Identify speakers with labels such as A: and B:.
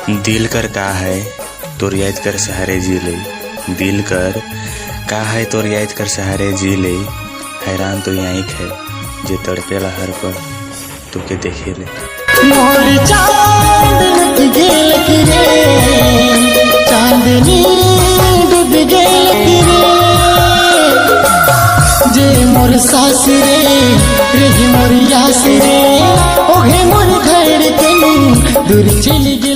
A: दिल कर का है तोर याद कर सहारे जी ले। दिल कर का है तोर याद कर सहारे जी ले। हैरान तो यहाँ है जे तड़पेला हर पर तुके देखे ले।
B: मोर चांद लुट गेल कि रे, चांदनी डूब गेल कि रे। जे मोर सास रे, रे मोर यास रे, ओहे मोर धड़कन दूर चली गेल।